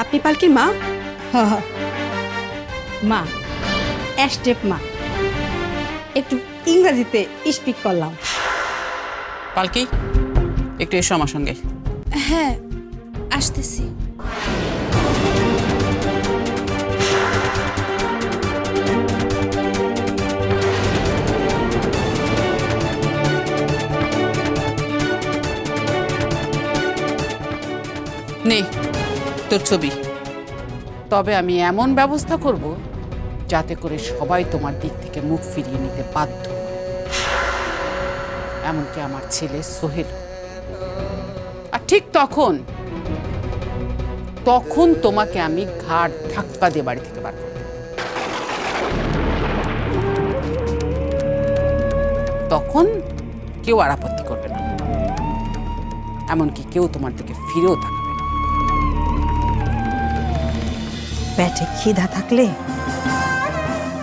আপনি পালকির মা? মা, স্টেপ মা। একটু ইংরেজিতে স্পিক করলাম। পালকি, একটু এসো আমার সঙ্গে। হ্যাঁ, আসতেছি। নে তোর ছবি। তবে আমি এমন ব্যবস্থা করব যাতে করে সবাই তোমার দিক থেকে মুখ ফিরিয়ে নিতে বাধ্য, এমনকি আমার ছেলে সোহেল। আর ঠিক তখন তোমাকে আমি ঘাড় ধাক্কা দিয়ে বাড়ি থেকে বার করব। তখন কেউ আর আপত্তি করবে না, এমনকি কেউ তোমার দিকে ফিরেও তাকাবে না। পেটে খিদা থাকলে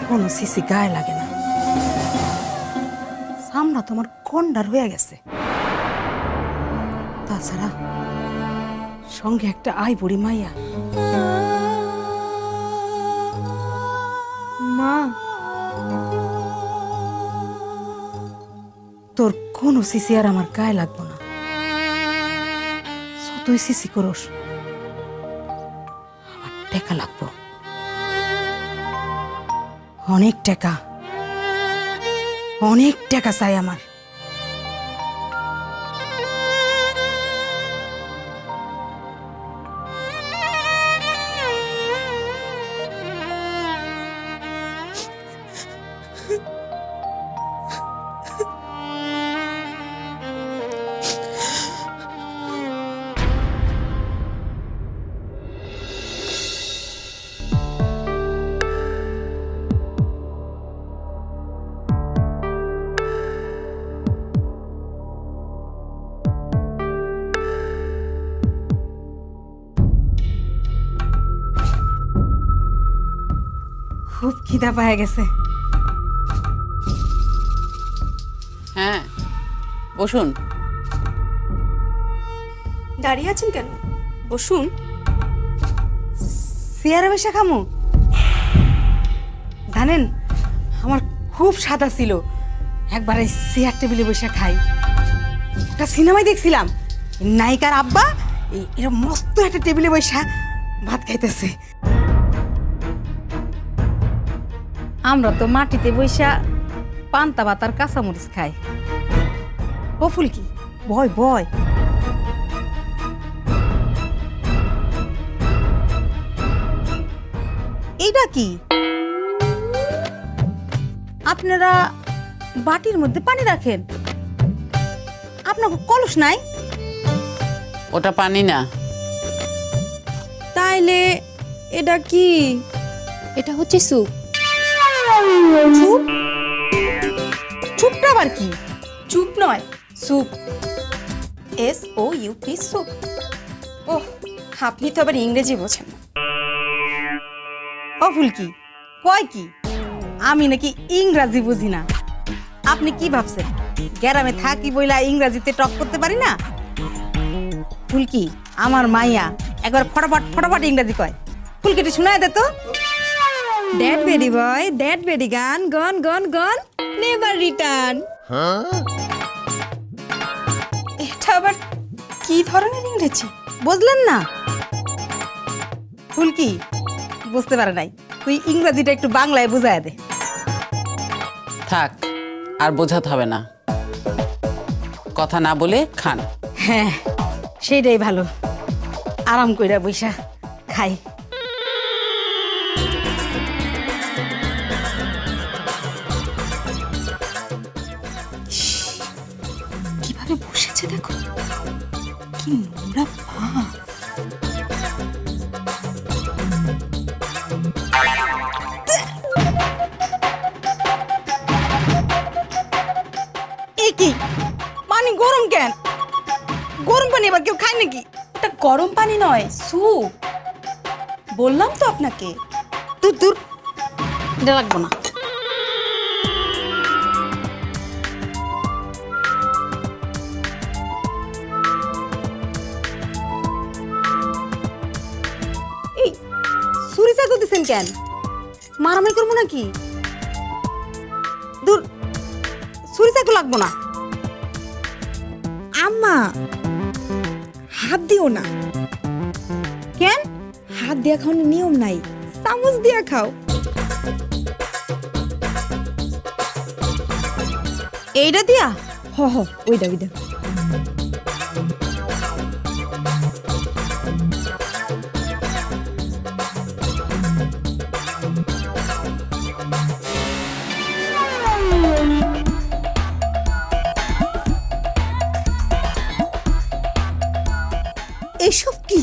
কোনো সিসি গায়ে লাগে না। সামনা তোমার কন্ডার হয়ে গেছে। তাছাড়া সঙ্গে একটা আই বুড়ি মাইয়া। মা, তোর কোনো সিসি আর আমার গায়ে লাগবো না। তুই সিসি করস, আমার টাকা লাগবো, অনেক টাকা, অনেক টাকা চাই আমার। খুব খিদা পায়ে গেছে। হ্যাঁ, বসুন। দাঁড়িয়ে আছেন কেন? বসুন। চেয়ারে বসে খামু? জানেন, আমার খুব সাদা ছিল একবার এই চেয়ার টেবিলে বসে খাই। একটা সিনেমায় দেখছিলাম, নায়িকার আব্বা এরা মস্ত একটা টেবিলে বসে ভাত খাইতেছে। আমরা তো মাটিতে বইসা পান্তা ভাত আর কাঁচামরিচ খাই। ও ফুলকি, বয় বয়। এইটা কি? আপনারা বাটির মধ্যে পানি রাখেন? আপনার কলস নাই? ওটা পানি না। তাইলে এটা কি? এটা হচ্ছে স্যুপ। চুপ? চুপটা আবার কি? চুপ নয়, স্যুপ। SOUP, soup. ওহ, আপনি তো আবার ইংরেজি বোঝেন না। ও ফুলকি, কয় কি আমি নাকি ইংরাজি বুঝি না? আপনি কি ভাবছেন গ্রামে থাকি বইলা ইংরাজিতে টক করতে পারি না? ফুলকি আমার মাইয়া একবার ফটাফট ফটাফট ইংরাজি কয়। ফুলকিটি শোনায় দে তো। ড্যাড বেডি বয়, ড্যাড বেডি গান, গন গন গন, নেভার রিটার্ন। এটা আবার কি ধরনের ইংরেজি? বুঝলেন না? ফুলকি বুঝতে পারে নাই, তুই ইংরাজিটা একটু বাংলায় বুঝায় দে। থাক, আর বোঝাতে হবে না। কথা না বলে খান। হ্যাঁ, সেইটাই ভালো। আরাম কইরা বইসা খাই। কিভাবে বসেছে দেখো, কি নোংরা পা। কি পানি গরম কেন? গরম পানি আবার কেউ খায় নাকি? এটা গরম পানি নয়, স্যুপ। বললাম তো আপনাকে। দূর দূর, এটা লাগবো না। ছুরি চাকু দিচ্ছেন কেন? মারামারি করবো নাকি? দূর, ছুরি চাকু লাগবো না। আম্মা হাত দিও না। কেন? হাত দিয়া খাওয়ানোর নিয়ম নাই, চামচ দিয়া খাও। এইটা দিয়া? হ হ, ওইটা ওইটা। এসব কি?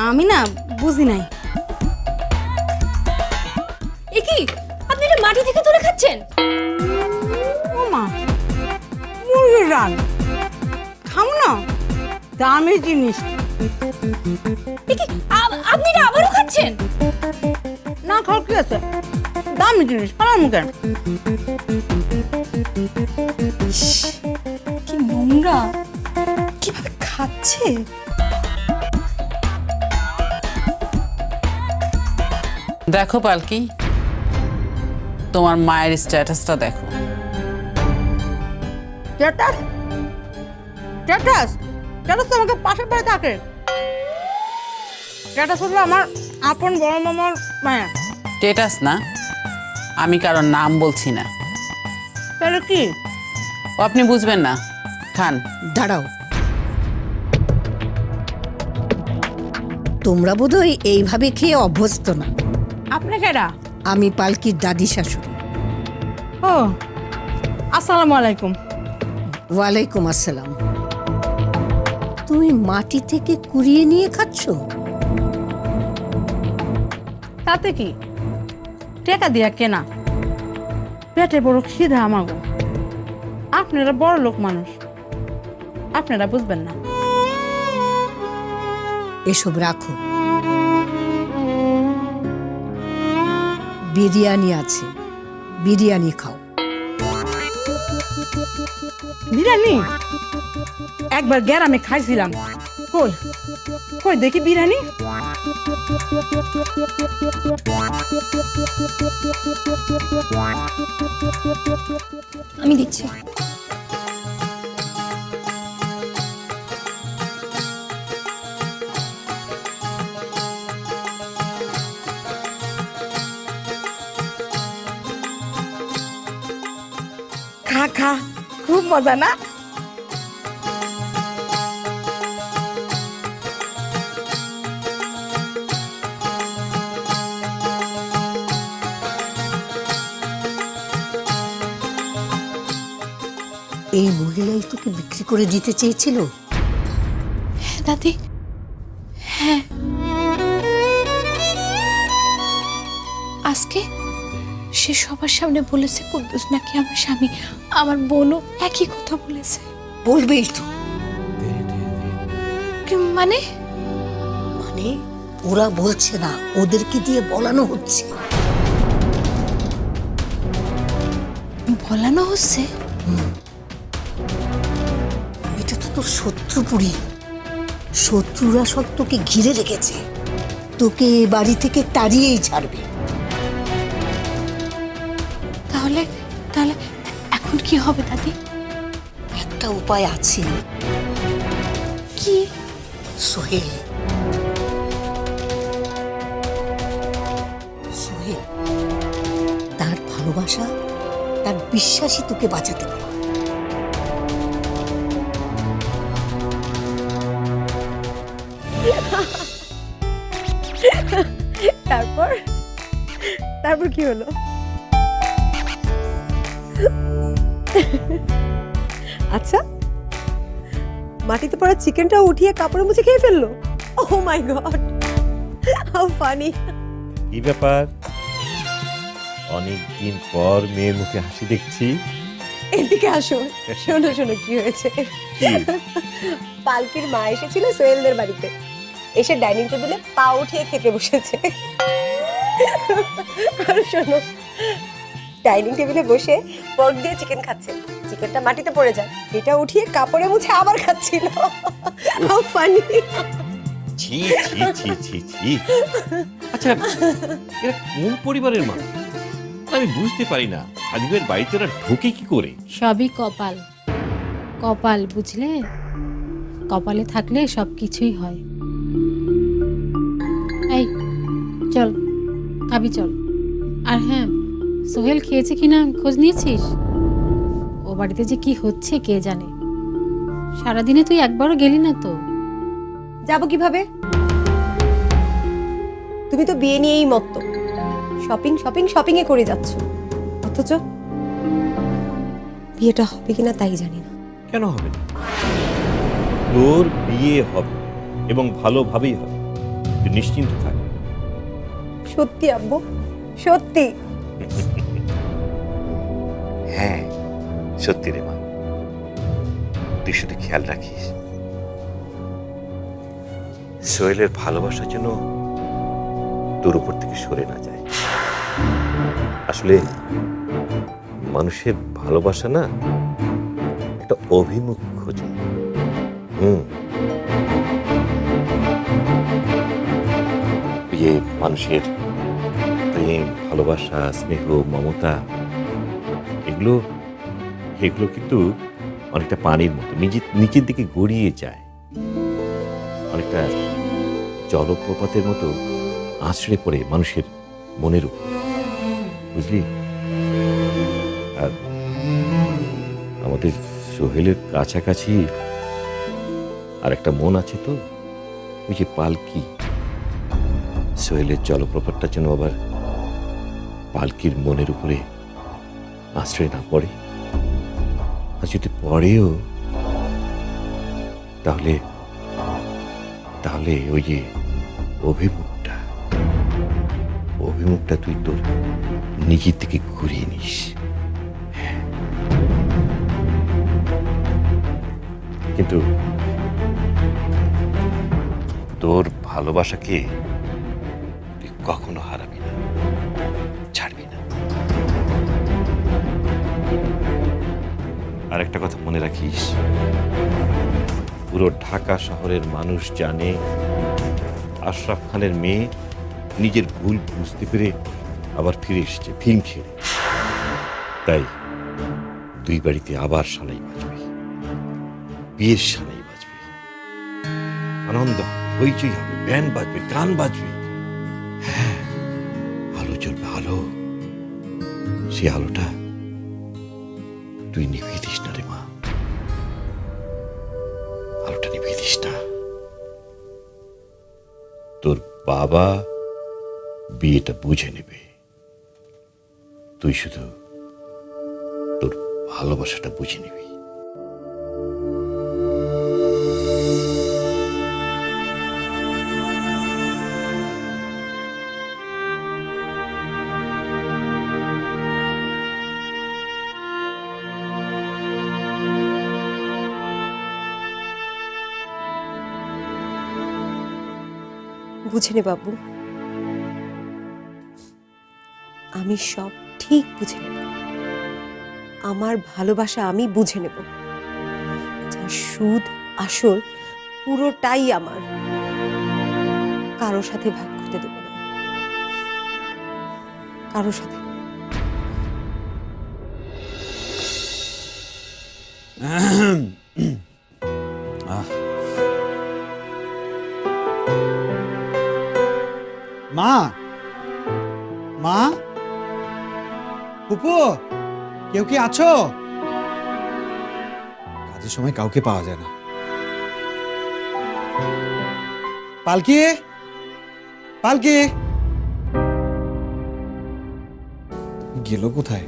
আমি না বুঝি নাই। এ কি, আপনি এটা মাটি থেকে তুলে খাচ্ছেন? ও মা, মুরগির রান খাও না, দামি জিনিস। এ কি, আপনি এটা আবারও খাচ্ছেন? না খাও কি আছে, দামি জিনিস খাওয়ার মুখে। কি নোংরা, কিভাবে খাচ্ছে। দেখো পালকি, তোমার মায়ের স্ট্যাটাসটা দেখো। স্ট্যাটাস? স্ট্যাটাস? স্ট্যাটাস তো আমাকে পাশের বাড়ি থাকে। স্ট্যাটাস হলো আমার আপন বড় মামার মায়া। স্ট্যাটাস না, আমি কারোর নাম বলছি না। তাহলে কি? ও আপনি বুঝবেন না, খান। দাঁড়াও, তোমরা বোধহয় এইভাবে খেয়ে অভ্যস্ত না। আপনি কেডা? আমি পালকির দাদি শাশুড়ি। ও, আসসালামু আলাইকুম। ওয়ালাইকুম আসসালাম। তুমি মাটি থেকে কুড়িয়ে নিয়ে খাচ্ছ? তাতে কি, টাকা দিয়া কেনা। পেটে বড় খিদা আমাগো। আপনারা বড় লোক মানুষ, আপনারা বুঝবেন না। এসব রাখো, বিরিয়ানি আছে, বিরিয়ানি খাও। বিরিয়ানি একবার গ্রামে খাইছিলাম। কই কই দেখি বিরিয়ানি। আমি দিচ্ছি। খা খা, খুব মজা না? এই মহিলাই তোকে বিক্রি করে দিতে চেয়েছিল? হ্যাঁ দাদি, হ্যাঁ। আজকে সে সবার সামনে বলেছে কুদ্দুস নাকি আমার স্বামী। আমার বোনও একই কথা বলেছে। বলবেই তো। মানে? মানে ওরা বলছে না, ওদেরকে দিয়ে বলানো হচ্ছে। বলানো হচ্ছে? এটা তো তোর শত্রুপুরী। শত্রুরা সব তোকে ঘিরে রেখেছে, তোকে এ বাড়ি থেকে তাড়িয়েই ছাড়বে। তাহলে তাহলে এখন কি হবে দাদি? একটা উপায় আছে। কি? সোহেল, সোহেল, তার ভালোবাসা, তার বিশ্বাসই তোকে বাঁচাতে পারে। তারপর তারপর কি হলো? আচ্ছা, মাটিতে পড়া চিকেনটা উঠিয়ে কাপড়ে মুছে খেয়ে ফেললো। ও মাই গড, হাউ ফানি। কি ব্যাপার, অনেকদিন পর মেয়ের মুখে হাসি দেখছি। এদিকে আসো, শোনো শোনো কি হয়েছে। কি? পালকির মা এসেছিল সোহেলদের বাড়িতে, এসে ডাইনিং টেবিলে পা উঠিয়ে খেতে বসেছে। আর শোনো, ডাইনিং টেবিলে বসে পর্ক দিয়ে চিকেন খাচ্ছে। চিকেনটা মাটিতে পড়ে যায়, এটা উঠিয়ে কাপড়ে মুছে আবার খাচ্ছিল। How funny. ছি ছি ছি ছি ছি। আচ্ছা, এরা কোন পরিবারের মানুষ আমি বুঝতে পারি না। হাবিবের বাড়িতে ওরা ঢোকে কি করে? সবই কপাল, কপাল বুঝলে, কপালে থাকলে সব কিছুই হয়। এই চল, খাবি চল। আর হ্যাঁ, সোহেল খেয়েছে কিনা খোঁজ নিয়েছিস? ও বাড়িতে যে কি হচ্ছে কে জানে। সারাদিনে তুই একবারও গেলি না তো। যাবো কিভাবে? তুমি তো বিয়ে নিয়েই মত্ত, শপিং শপিং শপিং এ করে যাচ্ছ, অথচ বিয়েটা হবে কিনা তাই জানি না। কেন হবে না? তোর বিয়ে হবে এবং ভালোভাবেই হবে, তুই নিশ্চিন্ত থাক। সত্যি আব্বু, সত্যি? হ্যাঁ সত্যি রে মা, তুই শুধু খেয়াল রাখিস সোহেলের ভালোবাসা যেন তোর উপর থেকে সরে না যায়। আসলে মানুষের ভালোবাসা না একটা অভিমুখ খোঁজে। বিয়ে মানুষের প্রেম, ভালোবাসা, স্নেহ, মমতা, এগুলো এগুলো কিন্তু অনেকটা পানির মতো নিচের দিকে গড়িয়ে যায়, অনেকটা জলপ্রপাতের মতো আছড়ে পড়ে মানুষের মনের উপর, বুঝলি? আর আমাদের সোহেলের কাছাকাছি আর একটা মন আছে তো, ওই যে পালকি। সোহেলের জলপ্রপাতটা যেন আবার পালকির মনের উপরে আশ্রয় না পড়ে। আর যদি পড়েও তাহলে তাহলে ওই যে অভিমুখটা তুই তোর নিজের থেকে ঘুরিয়ে নিস। কিন্তু তোর ভালোবাসাকে তুই কখনো হারাবি না, ছাড়বি না। আর একটা কথা মনে রাখিস, পুরো ঢাকা শহরের মানুষ জানে আশরাফ খানের মেয়ে নিজের ভুল বুঝতে পেরে আবার ফিরে এসেছে ফিল্ম ছেড়ে। তাই দুই বাড়িতে আবার সানাই বাজবে, বিয়ের সানাই বাজবে, আনন্দ হইচই হবে, ব্যান্ড বাজবে, গান বাজবে। হ্যাঁ, আলো জ্বলবে, আলো। সে আলোটা তুই নিভিয়ে দিস না রে মা, আলোটা নিভিয়ে দিস না। তোর বাবা বিয়েটা বুঝে নেবে, তুই শুধু তোর ভালোবাসাটা বুঝে নিবি। বুঝে নে বাবু, আমি সব ঠিক বুঝে নেব। আমার ভালোবাসা আমি বুঝে নেব, যার সুদ আসল পুরোটাই আমার, কারোর সাথে ভাগ করতে দেব না, কারোর সাথে। মা, মা, পুপু, কেউ কি আছো? কাজের সময় কাউকে পাওয়া যায় না। পালকি, পালকি গেল কোথায়?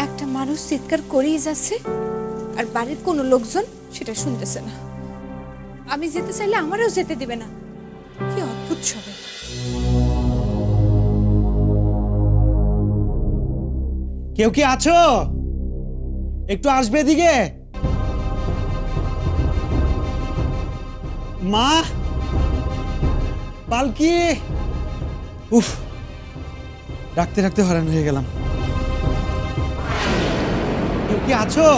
একটা মানুষ চিৎকার করেই যাচ্ছে আর বাড়ির কোনো লোকজন সেটা শুনতেছে না। আমি যেতে চাইলে আমারও যেতে দিবে না। কি অদ্ভুত সবাই। কেউ কি আছো? একটু আসবে এদিকে। মা, পালকি। উফ, ডাকতে ডাকতে হয়রান হয়ে গেলাম। কেউ কি আছো?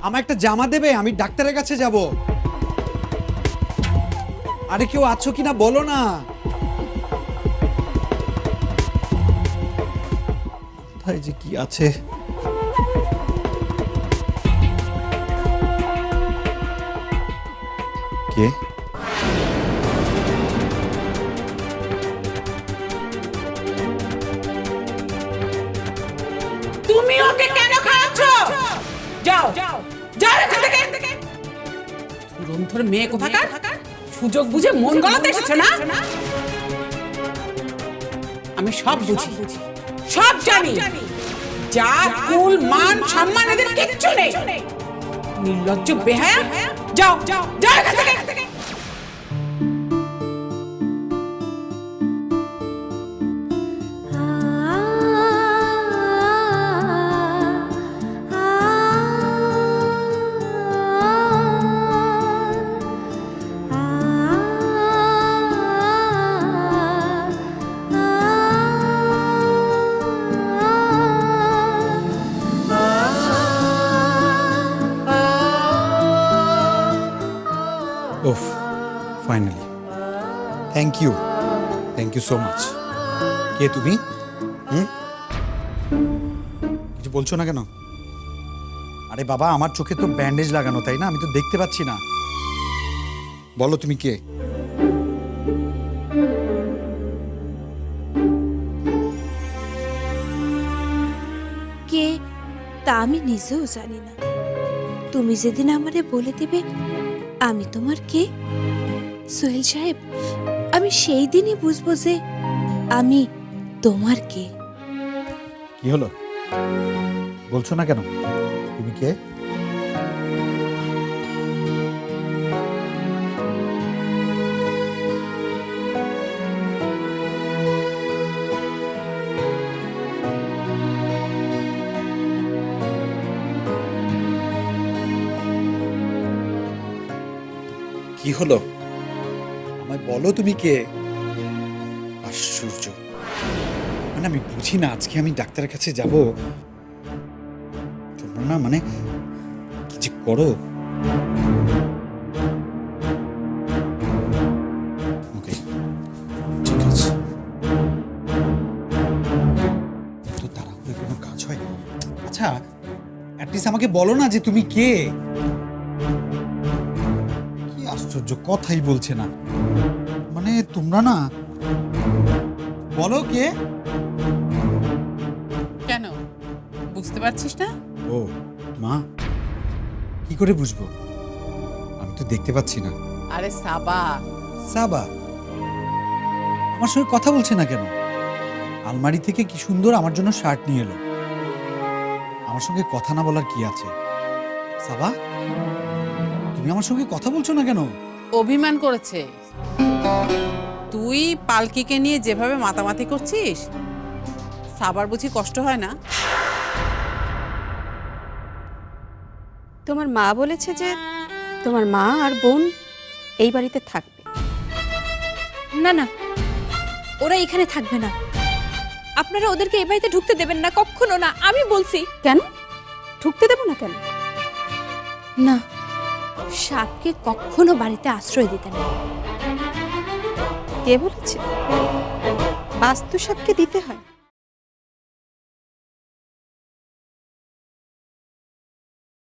আমার একটা জামা দেবে, আমি ডাক্তারের কাছে যাব। আরে কেউ আছো কিনা বলো না। কোথায় যে কি আছে? কে? তুমি ওকে কেন খাওয়াচ্ছ? যাও যাও এখান থেকে। ধুরন্ধর মেয়ে কোথাকার, সুযোগ বুঝে মন গলাতে এসেছে না? আমি সব বুঝি, সব জানি। যা কুল মান সম্মান এদের কিচ্ছু নেই। নির্লজ্জ বেহায়া। যাও এখান থেকে। ওফ, finally. Thank you so much. কে তুমি? কিছু বলছো না কেন? আরে বাবা, আমার চোখে তো ব্যান্ডেজ লাগানো, তাই না? আমি তো দেখতে পাচ্ছি না। বলো তুমি কে? কে তা আমি নিজেও জানি না। তুমি যেদিন আমারে বলে দিবে আমি তোমার কে, সোহেল সাহেব, আমি সেই দিনই বুঝবো যে আমি তোমার কে। কি হলো? বলছো না কেন তুমি কে? কি হলো? আমায় বলো তুমি কে? আশ্চর্য, মানে আমি বুঝি না। আজকে আমি ডাক্তারের কাছে যাব, তোমরা না মানে কি যে করো। ওকে, ঠিক আছে। তো তাড়াহুড়ো কোনো কাজ হয়? আচ্ছা, অ্যাটলিস্ট আমাকে বলো না যে তুমি কে। আশ্চর্য, কথাই বলছে না। মানে তোমরা না, বলো কে? কেন বুঝতে পারছিস না? ও মা, কি করে বুঝবো? আমি তো দেখতে পাচ্ছি না। আরে সাবা। সাবা আমার সঙ্গে কথা বলছে না কেন? আলমারি থেকে কি সুন্দর আমার জন্য শার্ট নিয়ে এলো। আমার সঙ্গে কথা না বলার কি আছে? সাবা, তুমি আমার সঙ্গে কথা বলছো না কেন? অভিমান করেছে। তুই পালকিকে নিয়ে যেভাবে মাতামাতি করছিস, সাবার বুঝি কষ্ট হয় না? তোমার মা বলেছে যে তোমার মা আর বোন এই বাড়িতে থাকবে। না না, ওরা এখানে থাকবে না। আপনারা ওদেরকে এই বাড়িতে ঢুকতে দেবেন না, কখনো না। আমি বলছি। কেন ঢুকতে দেবো না? কেন? না, সাপকে কখনো বাড়িতে আশ্রয় দিতে না। কে বলেছে বাস্তু সাপকে দিতে হয়?